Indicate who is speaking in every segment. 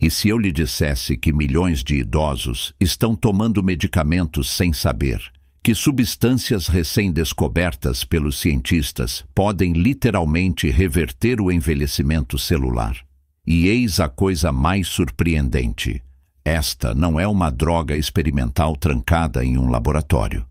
Speaker 1: E se eu lhe dissesse que milhões de idosos estão tomando medicamentos sem saber, que substâncias recém-descobertas pelos cientistas podem literalmente reverter o envelhecimento celular? E eis a coisa mais surpreendente. Esta não é uma droga experimental trancada em um laboratório.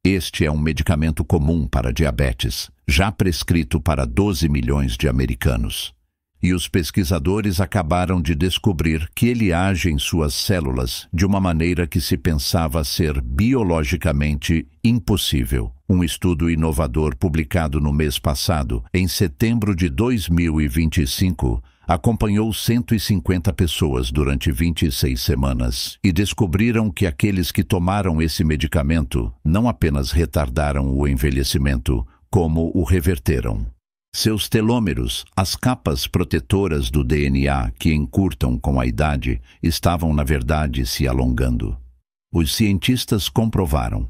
Speaker 1: Este é um medicamento comum para diabetes, já prescrito para 12 milhões de americanos. E os pesquisadores acabaram de descobrir que ele age em suas células de uma maneira que se pensava ser biologicamente impossível. Um estudo inovador publicado no mês passado, em setembro de 2025, acompanhou 150 pessoas durante 26 semanas e descobriram que aqueles que tomaram esse medicamento não apenas retardaram o envelhecimento, como o reverteram. Seus telômeros, as capas protetoras do DNA que encurtam com a idade, estavam na verdade se alongando. Os cientistas comprovaram.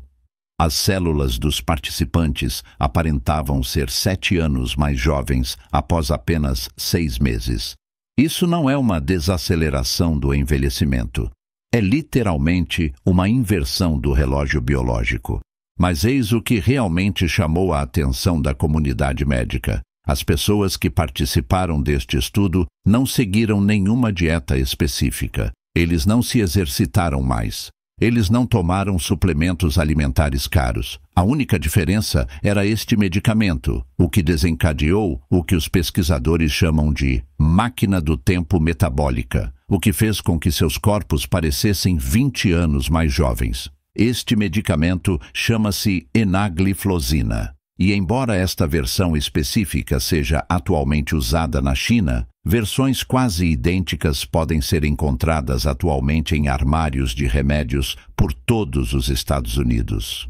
Speaker 1: As células dos participantes aparentavam ser 7 anos mais jovens após apenas 6 meses. Isso não é uma desaceleração do envelhecimento. É literalmente uma inversão do relógio biológico. Mas eis o que realmente chamou a atenção da comunidade médica. As pessoas que participaram deste estudo não seguiram nenhuma dieta específica. Eles não se exercitaram mais. Eles não tomaram suplementos alimentares caros. A única diferença era este medicamento, o que desencadeou o que os pesquisadores chamam de máquina do tempo metabólica, o que fez com que seus corpos parecessem 20 anos mais jovens. Este medicamento chama-se enagliflozina. E embora esta versão específica seja atualmente usada na China, versões quase idênticas podem ser encontradas atualmente em armários de remédios por todos os Estados Unidos.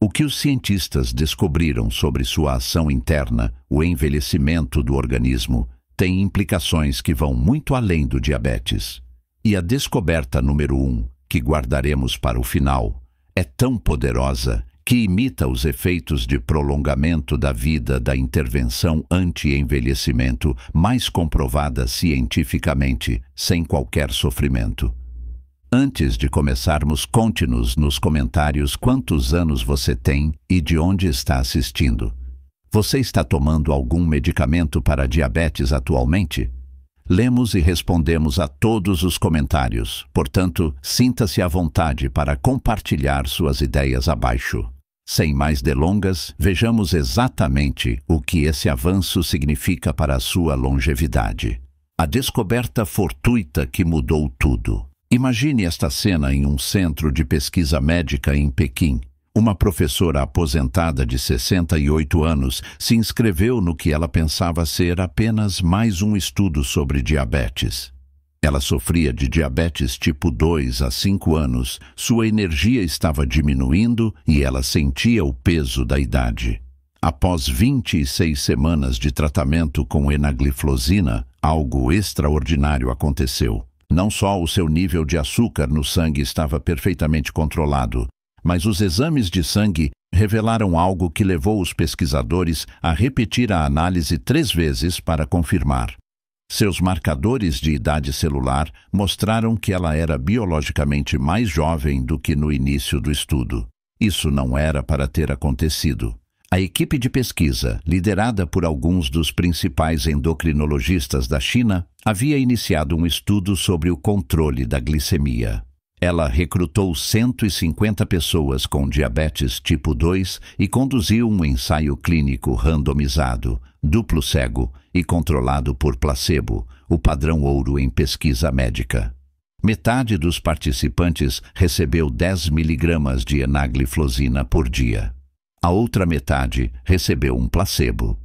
Speaker 1: O que os cientistas descobriram sobre sua ação interna, o envelhecimento do organismo, tem implicações que vão muito além do diabetes. E a descoberta número 1, que guardaremos para o final, é tão poderosa que imita os efeitos de prolongamento da vida da intervenção anti-envelhecimento mais comprovada cientificamente, sem qualquer sofrimento. Antes de começarmos, conte-nos nos comentários quantos anos você tem e de onde está assistindo. Você está tomando algum medicamento para diabetes atualmente? Lemos e respondemos a todos os comentários, portanto, sinta-se à vontade para compartilhar suas ideias abaixo. Sem mais delongas, vejamos exatamente o que esse avanço significa para a sua longevidade. A descoberta fortuita que mudou tudo. Imagine esta cena em um centro de pesquisa médica em Pequim. Uma professora aposentada de 68 anos se inscreveu no que ela pensava ser apenas mais um estudo sobre diabetes. Ela sofria de diabetes tipo 2 há 5 anos, sua energia estava diminuindo e ela sentia o peso da idade. Após 26 semanas de tratamento com enagliflozina, algo extraordinário aconteceu. Não só o seu nível de açúcar no sangue estava perfeitamente controlado, mas os exames de sangue revelaram algo que levou os pesquisadores a repetir a análise 3 vezes para confirmar. Seus marcadores de idade celular mostraram que ela era biologicamente mais jovem do que no início do estudo. Isso não era para ter acontecido. A equipe de pesquisa, liderada por alguns dos principais endocrinologistas da China, havia iniciado um estudo sobre o controle da glicemia. Ela recrutou 150 pessoas com diabetes tipo 2 e conduziu um ensaio clínico randomizado, duplo cego e controlado por placebo, o padrão ouro em pesquisa médica. Metade dos participantes recebeu 10 miligramas de enagliflozina por dia. A outra metade recebeu um placebo.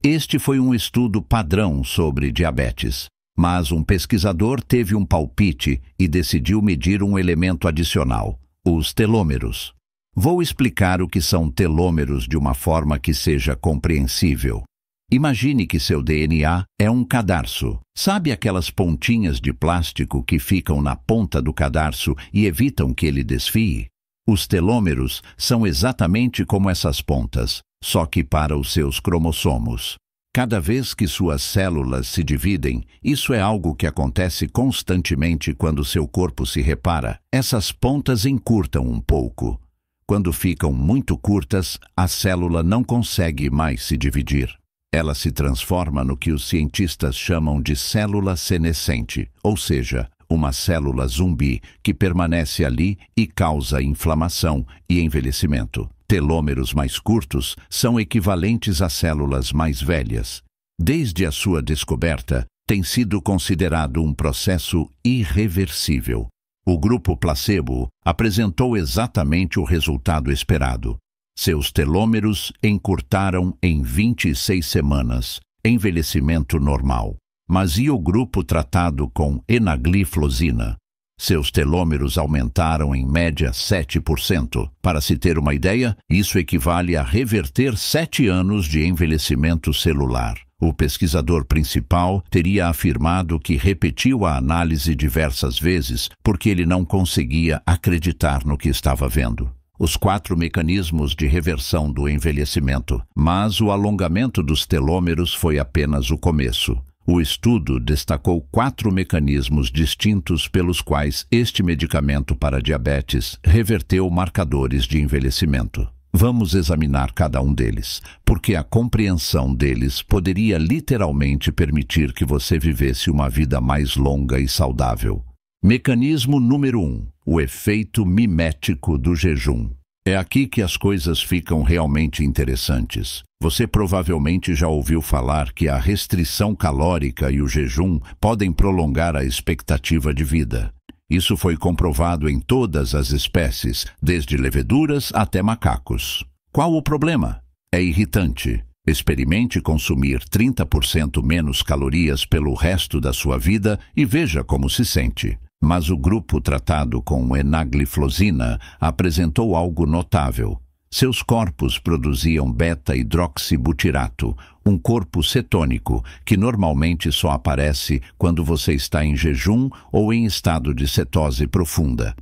Speaker 1: Este foi um estudo padrão sobre diabetes. Mas um pesquisador teve um palpite e decidiu medir um elemento adicional, os telômeros. Vou explicar o que são telômeros de uma forma que seja compreensível. Imagine que seu DNA é um cadarço. Sabe aquelas pontinhas de plástico que ficam na ponta do cadarço e evitam que ele desfie? Os telômeros são exatamente como essas pontas, só que para os seus cromossomos. Cada vez que suas células se dividem, isso é algo que acontece constantemente quando seu corpo se repara. Essas pontas encurtam um pouco. Quando ficam muito curtas, a célula não consegue mais se dividir. Ela se transforma no que os cientistas chamam de célula senescente, ou seja, uma célula zumbi que permanece ali e causa inflamação e envelhecimento. Telômeros mais curtos são equivalentes a células mais velhas. Desde a sua descoberta, tem sido considerado um processo irreversível. O grupo placebo apresentou exatamente o resultado esperado. Seus telômeros encurtaram em 26 semanas, envelhecimento normal. Mas e o grupo tratado com enagliflozina? Seus telômeros aumentaram em média 7%. Para se ter uma ideia, isso equivale a reverter 7 anos de envelhecimento celular. O pesquisador principal teria afirmado que repetiu a análise diversas vezes porque ele não conseguia acreditar no que estava vendo. Os 4 mecanismos de reversão do envelhecimento, mas o alongamento dos telômeros foi apenas o começo. O estudo destacou 4 mecanismos distintos pelos quais este medicamento para diabetes reverteu marcadores de envelhecimento. Vamos examinar cada um deles, porque a compreensão deles poderia literalmente permitir que você vivesse uma vida mais longa e saudável. Mecanismo número 1. O efeito mimético do jejum. É aqui que as coisas ficam realmente interessantes. Você provavelmente já ouviu falar que a restrição calórica e o jejum podem prolongar a expectativa de vida. Isso foi comprovado em todas as espécies, desde leveduras até macacos. Qual o problema? É irritante. Experimente consumir 30% menos calorias pelo resto da sua vida e veja como se sente. Mas o grupo tratado com enagliflozina apresentou algo notável. Seus corpos produziam beta-hidroxibutirato, um corpo cetônico que normalmente só aparece quando você está em jejum ou em estado de cetose profunda.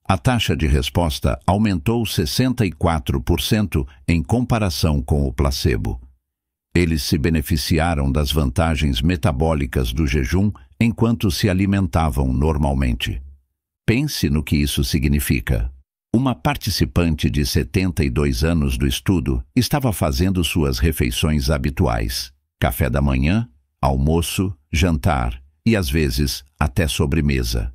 Speaker 1: A taxa de resposta aumentou 64% em comparação com o placebo. Eles se beneficiaram das vantagens metabólicas do jejum enquanto se alimentavam normalmente. Pense no que isso significa. Uma participante de 72 anos do estudo estava fazendo suas refeições habituais: café da manhã, almoço, jantar e, às vezes, até sobremesa.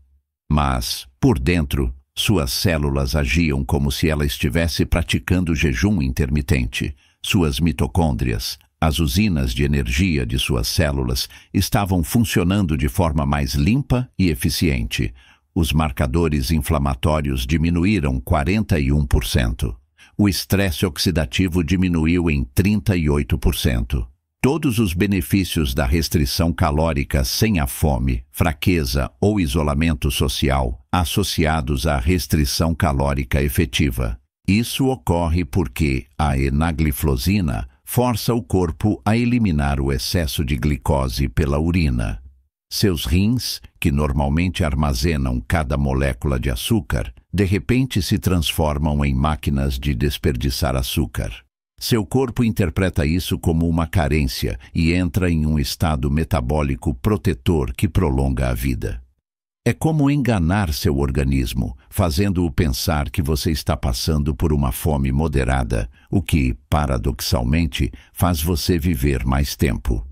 Speaker 1: Mas, por dentro, suas células agiam como se ela estivesse praticando jejum intermitente. Suas mitocôndrias, as usinas de energia de suas células, estavam funcionando de forma mais limpa e eficiente. Os marcadores inflamatórios diminuíram 41%. O estresse oxidativo diminuiu em 38%. Todos os benefícios da restrição calórica sem a fome, fraqueza ou isolamento social associados à restrição calórica efetiva. Isso ocorre porque a enagliflozina força o corpo a eliminar o excesso de glicose pela urina. Seus rins, que normalmente armazenam cada molécula de açúcar, de repente se transformam em máquinas de desperdiçar açúcar. Seu corpo interpreta isso como uma carência e entra em um estado metabólico protetor que prolonga a vida. É como enganar seu organismo, fazendo-o pensar que você está passando por uma fome moderada, o que, paradoxalmente, faz você viver mais tempo.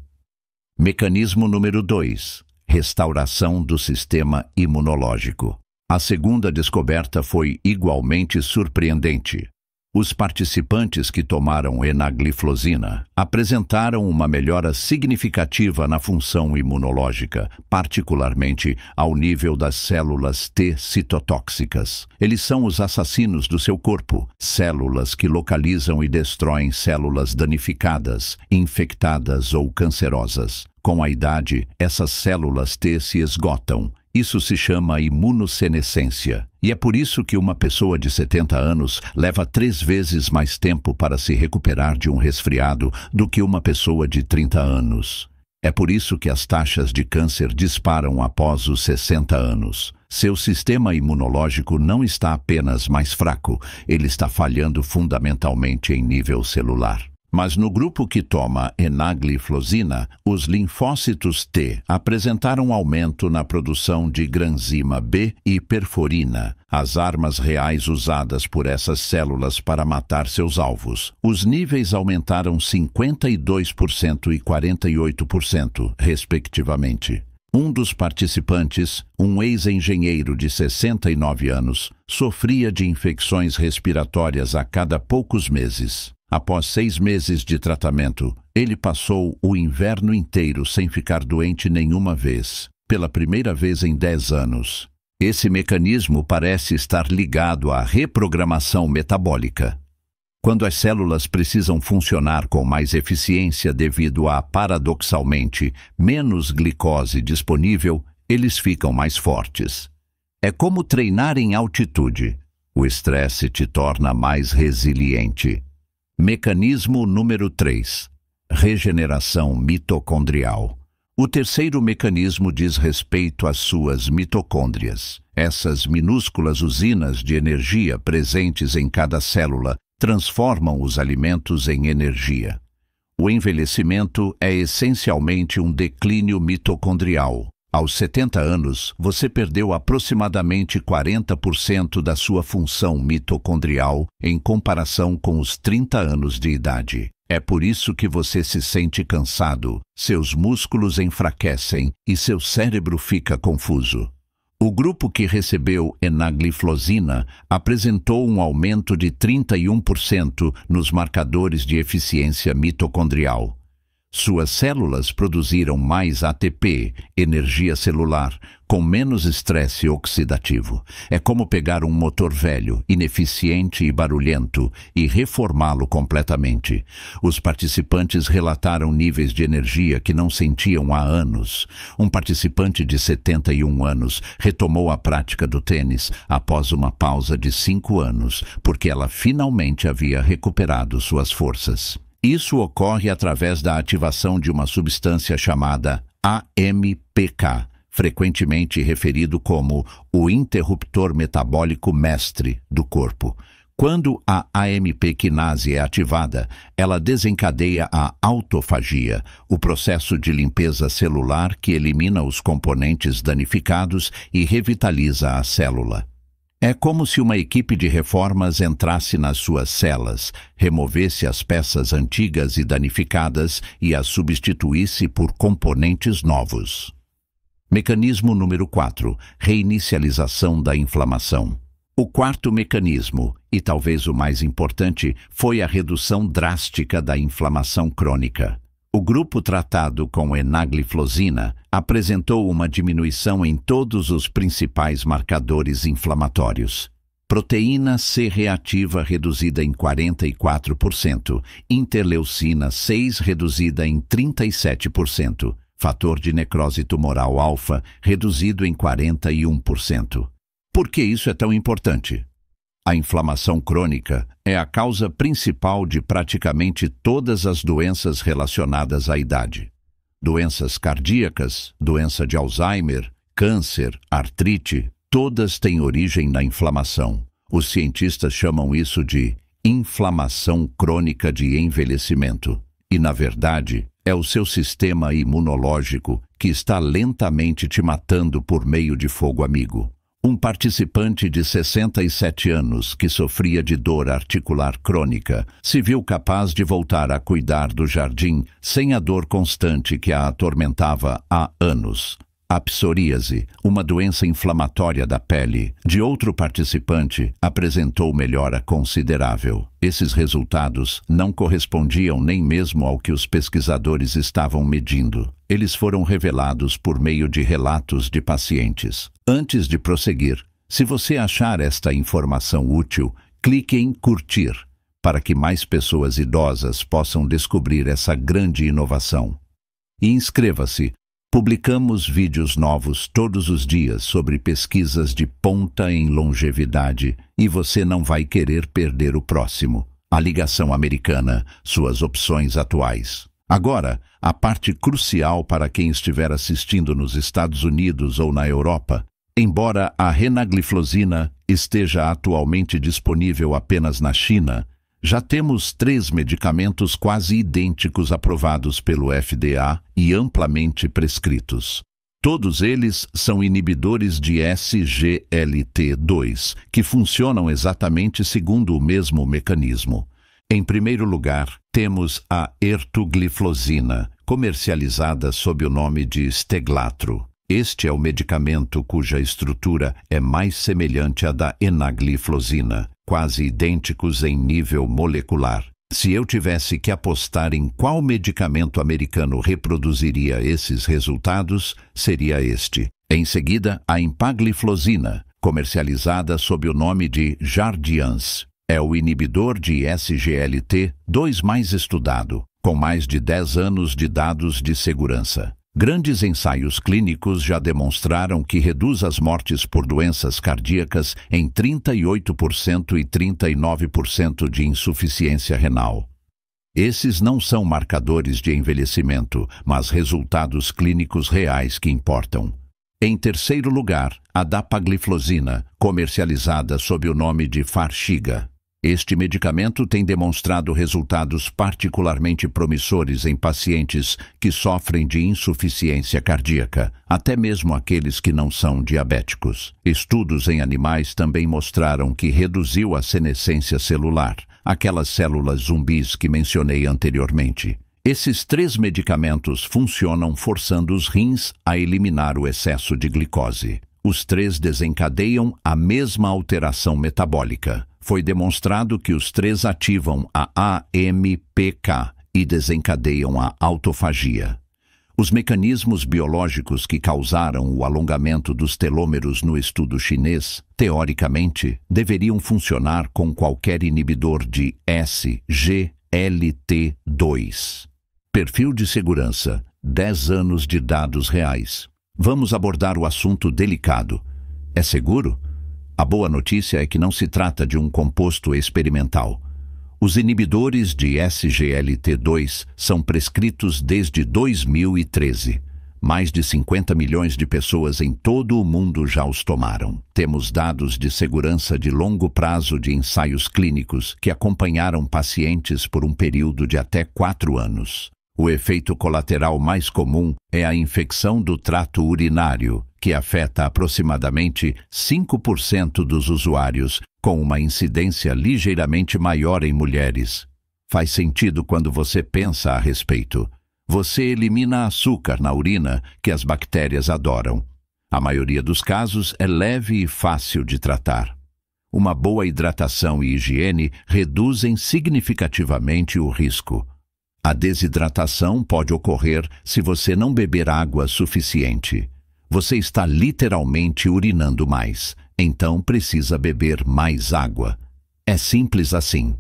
Speaker 1: Mecanismo número 2. Restauração do sistema imunológico. A segunda descoberta foi igualmente surpreendente. Os participantes que tomaram enagliflozina apresentaram uma melhora significativa na função imunológica, particularmente ao nível das células T citotóxicas. Eles são os assassinos do seu corpo, células que localizam e destroem células danificadas, infectadas ou cancerosas. Com a idade, essas células T se esgotam. Isso se chama imunossenescência. E é por isso que uma pessoa de 70 anos leva 3 vezes mais tempo para se recuperar de um resfriado do que uma pessoa de 30 anos. É por isso que as taxas de câncer disparam após os 60 anos. Seu sistema imunológico não está apenas mais fraco, ele está falhando fundamentalmente em nível celular. Mas no grupo que toma enagliflozina, os linfócitos T apresentaram aumento na produção de granzima B e perforina, as armas reais usadas por essas células para matar seus alvos. Os níveis aumentaram 52% e 48%, respectivamente. Um dos participantes, um ex-engenheiro de 69 anos, sofria de infecções respiratórias a cada poucos meses. Após 6 meses de tratamento, ele passou o inverno inteiro sem ficar doente nenhuma vez, pela primeira vez em 10 anos. Esse mecanismo parece estar ligado à reprogramação metabólica. Quando as células precisam funcionar com mais eficiência devido a, paradoxalmente, menos glicose disponível, eles ficam mais fortes. É como treinar em altitude. O estresse te torna mais resiliente. Mecanismo número 3. Regeneração mitocondrial. O terceiro mecanismo diz respeito às suas mitocôndrias. Essas minúsculas usinas de energia presentes em cada célula transformam os alimentos em energia. O envelhecimento é essencialmente um declínio mitocondrial. Aos 70 anos, você perdeu aproximadamente 40% da sua função mitocondrial em comparação com os 30 anos de idade. É por isso que você se sente cansado, seus músculos enfraquecem e seu cérebro fica confuso. O grupo que recebeu enagliflozina apresentou um aumento de 31% nos marcadores de eficiência mitocondrial. Suas células produziram mais ATP, energia celular, com menos estresse oxidativo. É como pegar um motor velho, ineficiente e barulhento e reformá-lo completamente. Os participantes relataram níveis de energia que não sentiam há anos. Um participante de 71 anos retomou a prática do tênis após uma pausa de 5 anos, porque ela finalmente havia recuperado suas forças. Isso ocorre através da ativação de uma substância chamada AMPK, frequentemente referido como o interruptor metabólico mestre do corpo. Quando a AMP quinase é ativada, ela desencadeia a autofagia, o processo de limpeza celular que elimina os componentes danificados e revitaliza a célula. É como se uma equipe de reformas entrasse nas suas celas, removesse as peças antigas e danificadas e as substituísse por componentes novos. Mecanismo número 4. Reinicialização da inflamação. O quarto mecanismo, e talvez o mais importante, foi a redução drástica da inflamação crônica. O grupo tratado com enagliflozina apresentou uma diminuição em todos os principais marcadores inflamatórios. Proteína C reativa reduzida em 44%, interleucina 6 reduzida em 37%, fator de necrose tumoral alfa reduzido em 41%. Por que isso é tão importante? A inflamação crônica é a causa principal de praticamente todas as doenças relacionadas à idade. Doenças cardíacas, doença de Alzheimer, câncer, artrite, todas têm origem na inflamação. Os cientistas chamam isso de inflamação crônica de envelhecimento. E, na verdade, é o seu sistema imunológico que está lentamente te matando por meio de fogo amigo. Um participante de 67 anos que sofria de dor articular crônica se viu capaz de voltar a cuidar do jardim sem a dor constante que a atormentava há anos. A psoríase, uma doença inflamatória da pele, de outro participante, apresentou melhora considerável. Esses resultados não correspondiam nem mesmo ao que os pesquisadores estavam medindo. Eles foram revelados por meio de relatos de pacientes. Antes de prosseguir, se você achar esta informação útil, clique em curtir, para que mais pessoas idosas possam descobrir essa grande inovação. E inscreva-se. Publicamos vídeos novos todos os dias sobre pesquisas de ponta em longevidade e você não vai querer perder o próximo. A ligação americana, suas opções atuais. Agora, a parte crucial para quem estiver assistindo nos Estados Unidos ou na Europa. Embora a renagliflozina esteja atualmente disponível apenas na China, Já temos 3 medicamentos quase idênticos aprovados pelo FDA e amplamente prescritos. Todos eles são inibidores de SGLT2, que funcionam exatamente segundo o mesmo mecanismo. Em primeiro lugar, temos a ertugliflozina, comercializada sob o nome de Steglatro. Este é o medicamento cuja estrutura é mais semelhante à da enagliflozina, quase idênticos em nível molecular. Se eu tivesse que apostar em qual medicamento americano reproduziria esses resultados, seria este. Em seguida, a empagliflozina, comercializada sob o nome de Jardiance. É o inibidor de SGLT2 mais estudado, com mais de 10 anos de dados de segurança. Grandes ensaios clínicos já demonstraram que reduz as mortes por doenças cardíacas em 38% e 39% de insuficiência renal. Esses não são marcadores de envelhecimento, mas resultados clínicos reais que importam. Em terceiro lugar, a dapagliflozina, comercializada sob o nome de Farxiga. Este medicamento tem demonstrado resultados particularmente promissores em pacientes que sofrem de insuficiência cardíaca, até mesmo aqueles que não são diabéticos. Estudos em animais também mostraram que reduziu a senescência celular, aquelas células zumbis que mencionei anteriormente. Esses 3 medicamentos funcionam forçando os rins a eliminar o excesso de glicose. Os 3 desencadeiam a mesma alteração metabólica. Foi demonstrado que os 3 ativam a AMPK e desencadeiam a autofagia. Os mecanismos biológicos que causaram o alongamento dos telômeros no estudo chinês, teoricamente, deveriam funcionar com qualquer inibidor de SGLT2. Perfil de segurança: 10 anos de dados reais. Vamos abordar o assunto delicado. É seguro? A boa notícia é que não se trata de um composto experimental. Os inibidores de SGLT2 são prescritos desde 2013. Mais de 50 milhões de pessoas em todo o mundo já os tomaram. Temos dados de segurança de longo prazo de ensaios clínicos que acompanharam pacientes por um período de até 4 anos. O efeito colateral mais comum é a infecção do trato urinário, que afeta aproximadamente 5% dos usuários, com uma incidência ligeiramente maior em mulheres. Faz sentido quando você pensa a respeito. Você elimina açúcar na urina, que as bactérias adoram. A maioria dos casos é leve e fácil de tratar. Uma boa hidratação e higiene reduzem significativamente o risco. A desidratação pode ocorrer se você não beber água suficiente. Você está literalmente urinando mais, então precisa beber mais água. É simples assim.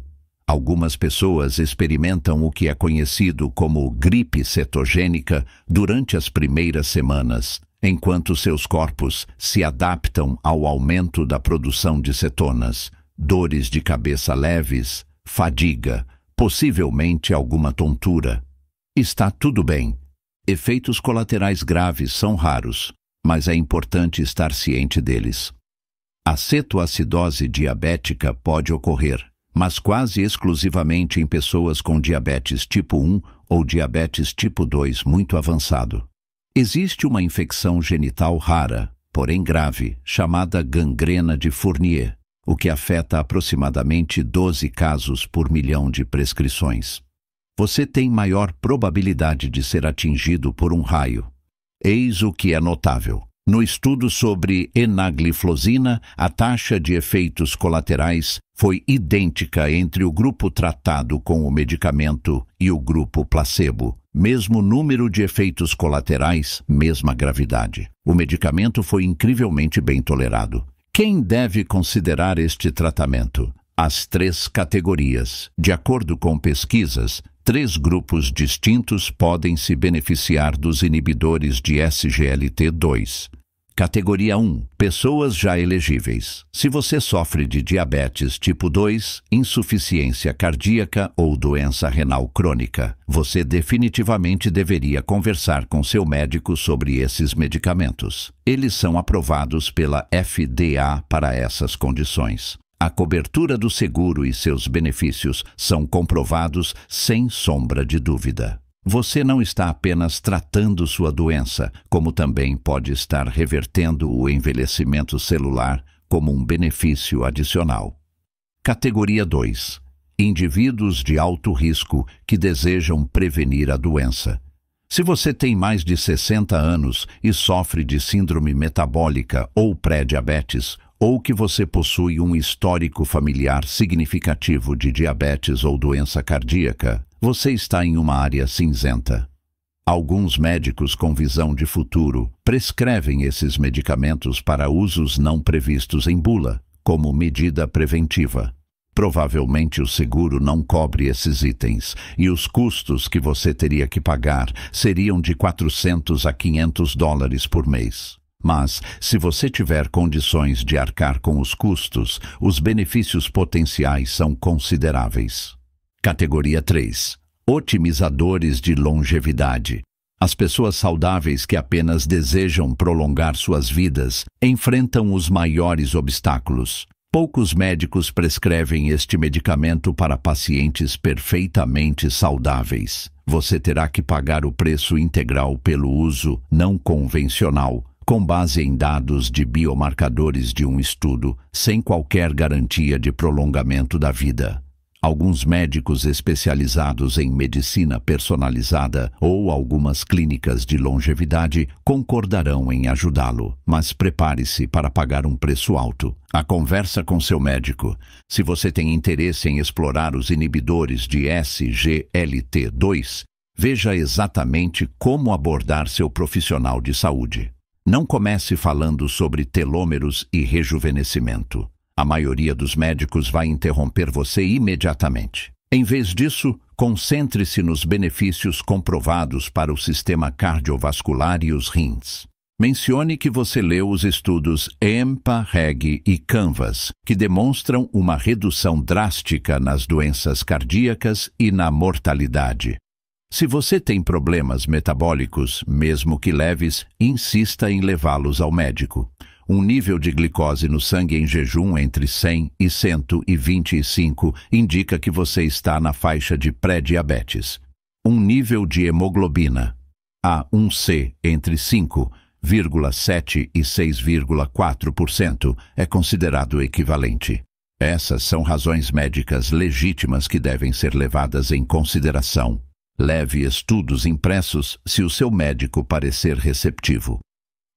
Speaker 1: Algumas pessoas experimentam o que é conhecido como gripe cetogênica durante as primeiras semanas, enquanto seus corpos se adaptam ao aumento da produção de cetonas, dores de cabeça leves, fadiga, possivelmente alguma tontura. Está tudo bem. Efeitos colaterais graves são raros, mas é importante estar ciente deles. A cetoacidose diabética pode ocorrer, mas quase exclusivamente em pessoas com diabetes tipo 1 ou diabetes tipo 2 muito avançado. Existe uma infecção genital rara, porém grave, chamada gangrena de Fournier, o que afeta aproximadamente 12 casos por milhão de prescrições. Você tem maior probabilidade de ser atingido por um raio. Eis o que é notável. No estudo sobre enagliflozina, a taxa de efeitos colaterais foi idêntica entre o grupo tratado com o medicamento e o grupo placebo. Mesmo número de efeitos colaterais, mesma gravidade. O medicamento foi incrivelmente bem tolerado. Quem deve considerar este tratamento? As 3 categorias. De acordo com pesquisas, 3 grupos distintos podem se beneficiar dos inibidores de SGLT2. Categoria 1. Pessoas já elegíveis. Se você sofre de diabetes tipo 2, insuficiência cardíaca ou doença renal crônica, você definitivamente deveria conversar com seu médico sobre esses medicamentos. Eles são aprovados pela FDA para essas condições. A cobertura do seguro e seus benefícios são comprovados sem sombra de dúvida. Você não está apenas tratando sua doença, como também pode estar revertendo o envelhecimento celular como um benefício adicional. Categoria 2. Indivíduos de alto risco que desejam prevenir a doença. Se você tem mais de 60 anos e sofre de síndrome metabólica ou pré-diabetes, ou que você possui um histórico familiar significativo de diabetes ou doença cardíaca, você está em uma área cinzenta. Alguns médicos com visão de futuro prescrevem esses medicamentos para usos não previstos em bula, como medida preventiva. Provavelmente o seguro não cobre esses itens, e os custos que você teria que pagar seriam de $400 a $500 por mês. Mas, se você tiver condições de arcar com os custos, os benefícios potenciais são consideráveis. Categoria 3. Otimizadores de longevidade. As pessoas saudáveis que apenas desejam prolongar suas vidas enfrentam os maiores obstáculos. Poucos médicos prescrevem este medicamento para pacientes perfeitamente saudáveis. Você terá que pagar o preço integral pelo uso não convencional, com base em dados de biomarcadores de um estudo, sem qualquer garantia de prolongamento da vida. Alguns médicos especializados em medicina personalizada ou algumas clínicas de longevidade concordarão em ajudá-lo, mas prepare-se para pagar um preço alto. A conversa com seu médico. Se você tem interesse em explorar os inibidores de SGLT2, veja exatamente como abordar seu profissional de saúde. Não comece falando sobre telômeros e rejuvenescimento. A maioria dos médicos vai interromper você imediatamente. Em vez disso, concentre-se nos benefícios comprovados para o sistema cardiovascular e os rins. Mencione que você leu os estudos EMPA-REG e CANVAS, que demonstram uma redução drástica nas doenças cardíacas e na mortalidade. Se você tem problemas metabólicos, mesmo que leves, insista em levá-los ao médico. Um nível de glicose no sangue em jejum entre 100 e 125 indica que você está na faixa de pré-diabetes. Um nível de hemoglobina A1C entre 5,7% e 6,4% é considerado equivalente. Essas são razões médicas legítimas que devem ser levadas em consideração. Leve estudos impressos se o seu médico parecer receptivo.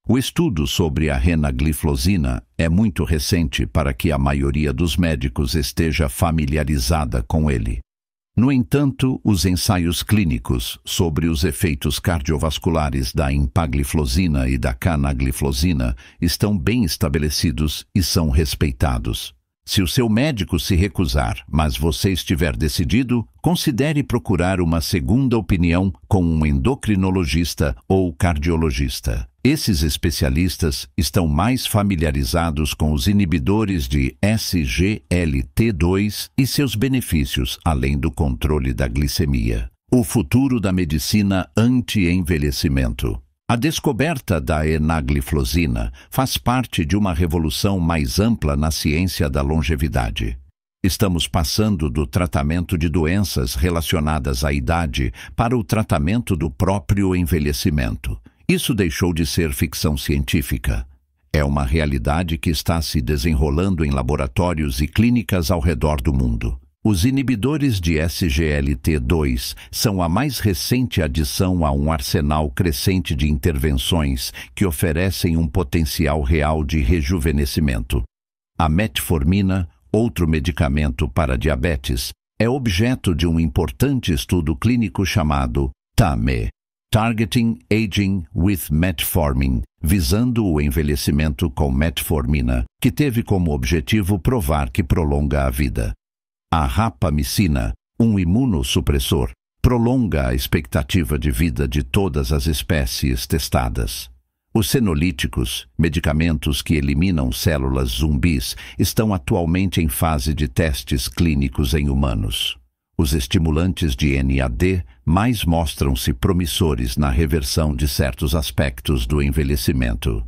Speaker 1: O estudo sobre a renagliflozina é muito recente para que a maioria dos médicos esteja familiarizada com ele. No entanto, os ensaios clínicos sobre os efeitos cardiovasculares da empagliflozina e da canagliflozina estão bem estabelecidos e são respeitados. Se o seu médico se recusar, mas você estiver decidido, considere procurar uma segunda opinião com um endocrinologista ou cardiologista. Esses especialistas estão mais familiarizados com os inibidores de SGLT2 e seus benefícios, além do controle da glicemia. O futuro da medicina anti-envelhecimento. A descoberta da enagliflozina faz parte de uma revolução mais ampla na ciência da longevidade. Estamos passando do tratamento de doenças relacionadas à idade para o tratamento do próprio envelhecimento. Isso deixou de ser ficção científica. É uma realidade que está se desenrolando em laboratórios e clínicas ao redor do mundo. Os inibidores de SGLT2 são a mais recente adição a um arsenal crescente de intervenções que oferecem um potencial real de rejuvenescimento. A metformina, outro medicamento para diabetes, é objeto de um importante estudo clínico chamado TAME, Targeting Aging with Metformin, visando o envelhecimento com metformina, que teve como objetivo provar que prolonga a vida. A rapamicina, um imunossupressor, prolonga a expectativa de vida de todas as espécies testadas. Os senolíticos, medicamentos que eliminam células zumbis, estão atualmente em fase de testes clínicos em humanos. Os estimulantes de NAD mais mostram-se promissores na reversão de certos aspectos do envelhecimento.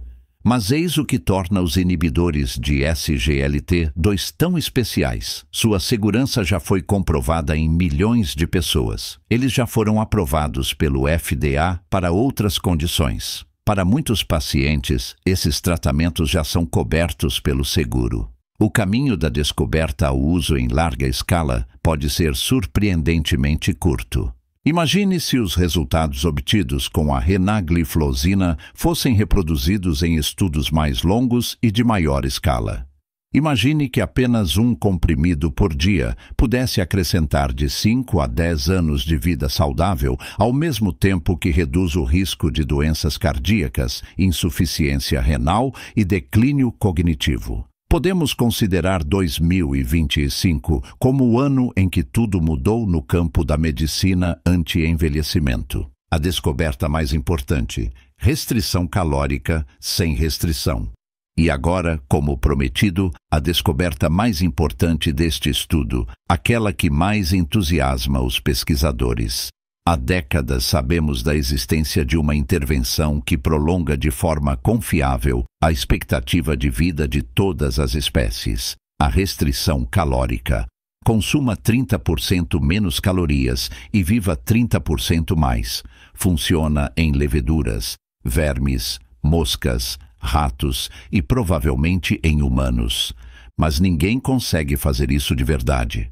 Speaker 1: Mas eis o que torna os inibidores de SGLT2 tão especiais. Sua segurança já foi comprovada em milhões de pessoas. Eles já foram aprovados pelo FDA para outras condições. Para muitos pacientes, esses tratamentos já são cobertos pelo seguro. O caminho da descoberta ao uso em larga escala pode ser surpreendentemente curto. Imagine se os resultados obtidos com a renagliflozina fossem reproduzidos em estudos mais longos e de maior escala. Imagine que apenas um comprimido por dia pudesse acrescentar de 5 a 10 anos de vida saudável, ao mesmo tempo que reduz o risco de doenças cardíacas, insuficiência renal e declínio cognitivo. Podemos considerar 2025 como o ano em que tudo mudou no campo da medicina anti-envelhecimento. A descoberta mais importante: restrição calórica sem restrição. E agora, como prometido, a descoberta mais importante deste estudo, aquela que mais entusiasma os pesquisadores. Há décadas sabemos da existência de uma intervenção que prolonga de forma confiável a expectativa de vida de todas as espécies: a restrição calórica. Consuma 30% menos calorias e viva 30% mais. Funciona em leveduras, vermes, moscas, ratos e provavelmente em humanos. Mas ninguém consegue fazer isso de verdade.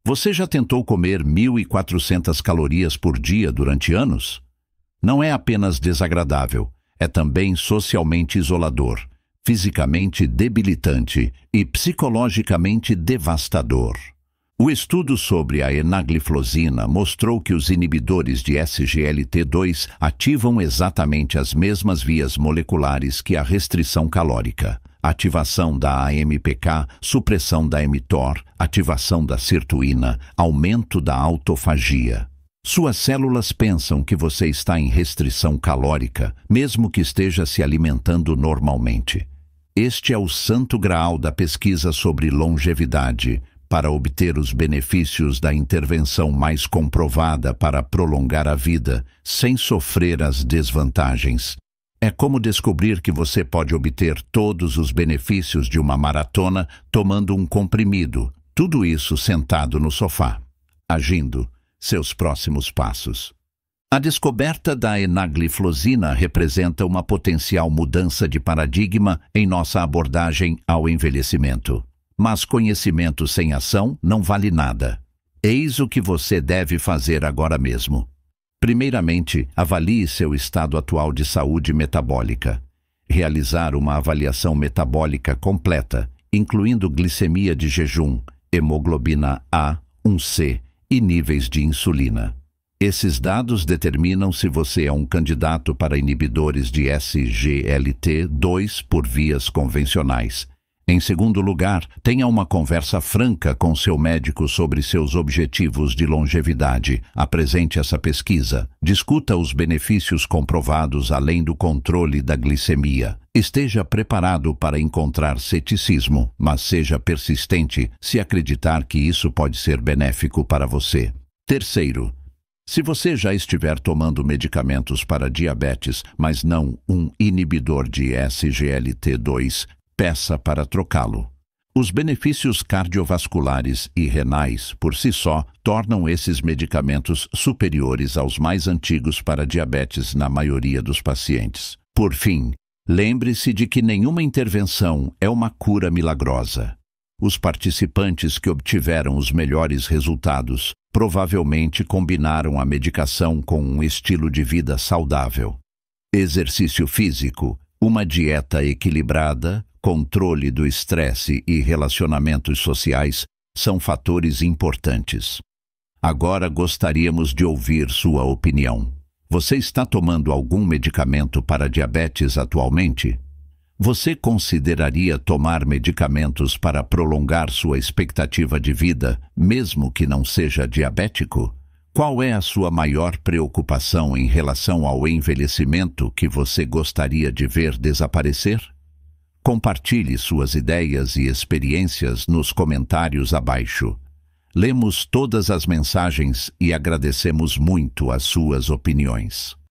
Speaker 1: Você já tentou comer 1.400 calorias por dia durante anos? Não é apenas desagradável, é também socialmente isolador, fisicamente debilitante e psicologicamente devastador. O estudo sobre a enagliflozina mostrou que os inibidores de SGLT2 ativam exatamente as mesmas vias moleculares que a restrição calórica. Ativação da AMPK, supressão da mTOR, ativação da sirtuína, aumento da autofagia. Suas células pensam que você está em restrição calórica, mesmo que esteja se alimentando normalmente. Este é o santo graal da pesquisa sobre longevidade, para obter os benefícios da intervenção mais comprovada para prolongar a vida, sem sofrer as desvantagens. É como descobrir que você pode obter todos os benefícios de uma maratona tomando um comprimido, tudo isso sentado no sofá. Agindo, seus próximos passos. A descoberta da enagliflozina representa uma potencial mudança de paradigma em nossa abordagem ao envelhecimento. Mas conhecimento sem ação não vale nada. Eis o que você deve fazer agora mesmo. Primeiramente, avalie seu estado atual de saúde metabólica. Realizar uma avaliação metabólica completa, incluindo glicemia de jejum, hemoglobina A1C e níveis de insulina. Esses dados determinam se você é um candidato para inibidores de SGLT2 por vias convencionais. Em segundo lugar, tenha uma conversa franca com seu médico sobre seus objetivos de longevidade. Apresente essa pesquisa. Discuta os benefícios comprovados além do controle da glicemia. Esteja preparado para encontrar ceticismo, mas seja persistente se acreditar que isso pode ser benéfico para você. Terceiro, se você já estiver tomando medicamentos para diabetes, mas não um inibidor de SGLT2, peça para trocá-lo. Os benefícios cardiovasculares e renais, por si só, tornam esses medicamentos superiores aos mais antigos para diabetes na maioria dos pacientes. Por fim, lembre-se de que nenhuma intervenção é uma cura milagrosa. Os participantes que obtiveram os melhores resultados provavelmente combinaram a medicação com um estilo de vida saudável. Exercício físico, uma dieta equilibrada, controle do estresse e relacionamentos sociais são fatores importantes. Agora gostaríamos de ouvir sua opinião. Você está tomando algum medicamento para diabetes atualmente? Você consideraria tomar medicamentos para prolongar sua expectativa de vida, mesmo que não seja diabético? Qual é a sua maior preocupação em relação ao envelhecimento que você gostaria de ver desaparecer? Compartilhe suas ideias e experiências nos comentários abaixo. Lemos todas as mensagens e agradecemos muito as suas opiniões.